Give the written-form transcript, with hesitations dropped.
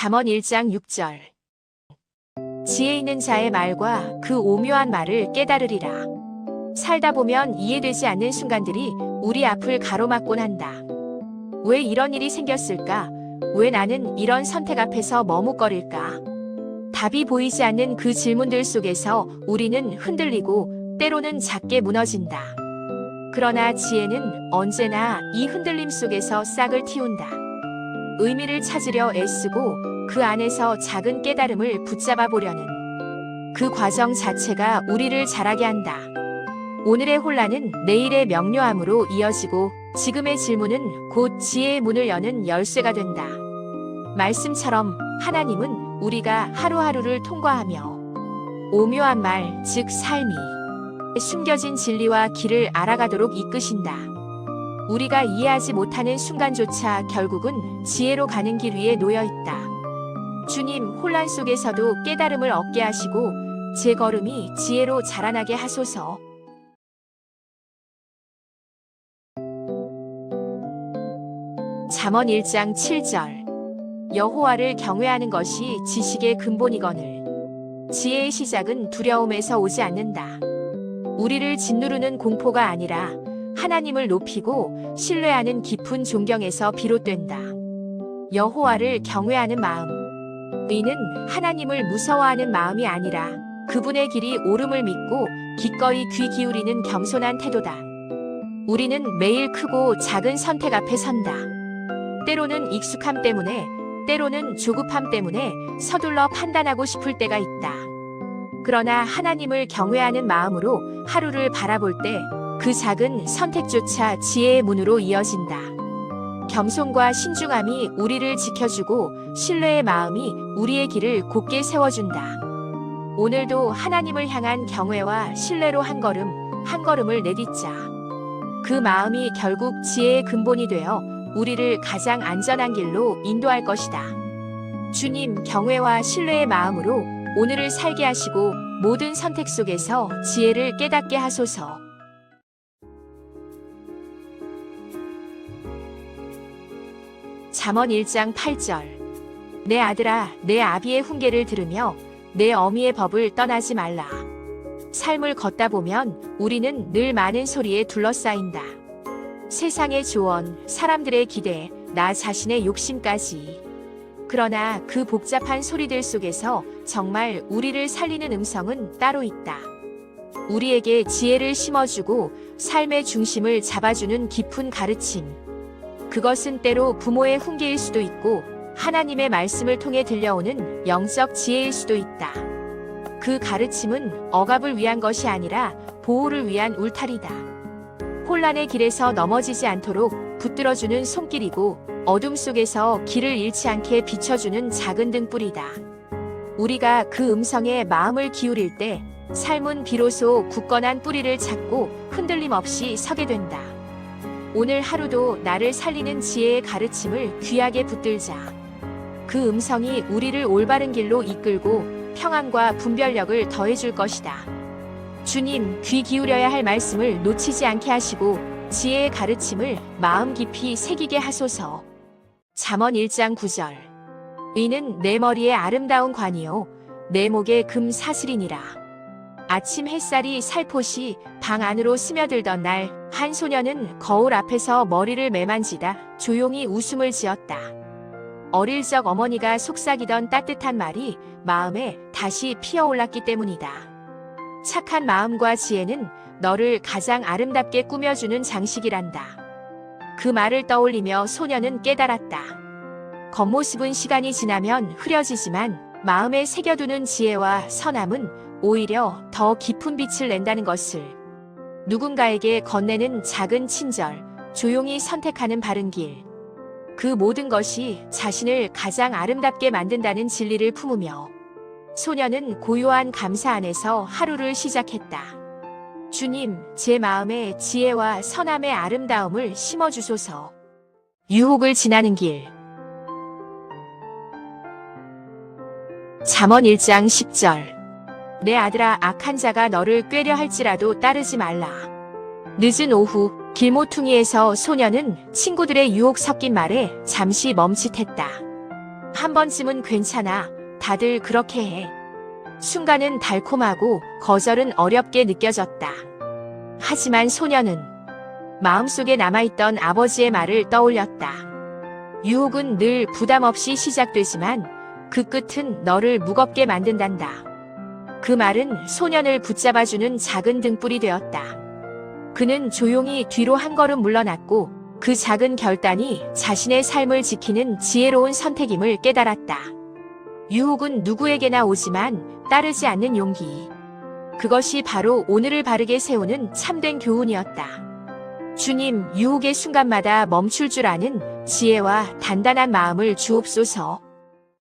잠언 1장 6절. 지혜 있는 자의 말과 그 오묘한 말을 깨달으리라. 살다 보면 이해되지 않는 순간들이 우리 앞을 가로막곤 한다. 왜 이런 일이 생겼을까? 왜 나는 이런 선택 앞에서 머뭇거릴까? 답이 보이지 않는 그 질문들 속에서 우리는 흔들리고 때로는 작게 무너진다. 그러나 지혜는 언제나 이 흔들림 속에서 싹을 틔운다. 의미를 찾으려 애쓰고 그 안에서 작은 깨달음을 붙잡아 보려는 그 과정 자체가 우리를 자라게 한다. 오늘의 혼란은 내일의 명료함으로 이어지고 지금의 질문은 곧 지혜의 문을 여는 열쇠가 된다. 말씀처럼 하나님은 우리가 하루하루를 통과하며 오묘한 말, 즉 삶이 숨겨진 진리와 길을 알아가도록 이끄신다. 우리가 이해하지 못하는 순간조차 결국은 지혜로 가는 길 위에 놓여 있다. 주님, 혼란 속에서도 깨달음을 얻게 하시고 제 걸음이 지혜로 자라나게 하소서. 잠언 1장 7절. 여호와를 경외하는 것이 지식의 근본이거늘 지혜의 시작은 두려움에서 오지 않는다. 우리를 짓누르는 공포가 아니라 하나님을 높이고 신뢰하는 깊은 존경에서 비롯된다. 여호와를 경외하는 마음. 이는 하나님을 무서워하는 마음이 아니라 그분의 길이 옳음을 믿고 기꺼이 귀 기울이는 겸손한 태도다. 우리는 매일 크고 작은 선택 앞에 선다. 때로는 익숙함 때문에, 때로는 조급함 때문에 서둘러 판단하고 싶을 때가 있다. 그러나 하나님을 경외하는 마음으로 하루를 바라볼 때 그 작은 선택조차 지혜의 문으로 이어진다. 겸손과 신중함이 우리를 지켜주고 신뢰의 마음이 우리의 길을 곧게 세워준다. 오늘도 하나님을 향한 경외와 신뢰로 한 걸음을 내딛자. 그 마음이 결국 지혜의 근본이 되어 우리를 가장 안전한 길로 인도할 것이다. 주님, 경외와 신뢰의 마음으로 오늘을 살게 하시고 모든 선택 속에서 지혜를 깨닫게 하소서. 잠언 1장 8절. 내 아들아, 내 아비의 훈계를 들으며 내 어미의 법을 떠나지 말라. 삶을 걷다 보면 우리는 늘 많은 소리에 둘러싸인다. 세상의 조언, 사람들의 기대, 나 자신의 욕심까지. 그러나 그 복잡한 소리들 속에서 정말 우리를 살리는 음성은 따로 있다. 우리에게 지혜를 심어주고 삶의 중심을 잡아주는 깊은 가르침. 그것은 때로 부모의 훈계일 수도 있고 하나님의 말씀을 통해 들려오는 영적 지혜일 수도 있다. 그 가르침은 억압을 위한 것이 아니라 보호를 위한 울타리다. 혼란의 길에서 넘어지지 않도록 붙들어주는 손길이고 어둠 속에서 길을 잃지 않게 비춰주는 작은 등불이다. 우리가 그 음성에 마음을 기울일 때 삶은 비로소 굳건한 뿌리를 찾고 흔들림 없이 서게 된다. 오늘 하루도 나를 살리는 지혜의 가르침을 귀하게 붙들자. 그 음성이 우리를 올바른 길로 이끌고 평안과 분별력을 더해줄 것이다. 주님, 귀 기울여야 할 말씀을 놓치지 않게 하시고 지혜의 가르침을 마음 깊이 새기게 하소서. 잠언 1장 9절. 의는 내 머리에 아름다운 관이요 내 목에 금 사슬이니라. 아침 햇살이 살포시 방 안으로 스며들던 날, 한 소녀는 거울 앞에서 머리를 매만지다 조용히 웃음을 지었다. 어릴 적 어머니가 속삭이던 따뜻한 말이 마음에 다시 피어올랐기 때문이다. 착한 마음과 지혜는 너를 가장 아름답게 꾸며주는 장식이란다. 그 말을 떠올리며 소녀는 깨달았다. 겉모습은 시간이 지나면 흐려지지만 마음에 새겨두는 지혜와 선함은 오히려 더 깊은 빛을 낸다는 것을. 누군가에게 건네는 작은 친절, 조용히 선택하는 바른 길. 그 모든 것이 자신을 가장 아름답게 만든다는 진리를 품으며 소녀는 고요한 감사 안에서 하루를 시작했다. 주님, 제 마음에 지혜와 선함의 아름다움을 심어주소서. 유혹을 지나는 길. 잠언 1장 10절. 내 아들아, 악한 자가 너를 꾀려 할지라도 따르지 말라. 늦은 오후 길모퉁이에서 소녀는 친구들의 유혹 섞인 말에 잠시 멈칫했다. 한 번쯤은 괜찮아. 다들 그렇게 해. 순간은 달콤하고 거절은 어렵게 느껴졌다. 하지만 소녀는 마음속에 남아있던 아버지의 말을 떠올렸다. 유혹은 늘 부담 없이 시작되지만 그 끝은 너를 무겁게 만든단다. 그 말은 소년을 붙잡아주는 작은 등불이 되었다. 그는 조용히 뒤로 한 걸음 물러났고 그 작은 결단이 자신의 삶을 지키는 지혜로운 선택임을 깨달았다. 유혹은 누구에게나 오지만 따르지 않는 용기. 그것이 바로 오늘을 바르게 세우는 참된 교훈이었다. 주님, 유혹의 순간마다 멈출 줄 아는 지혜와 단단한 마음을 주옵소서.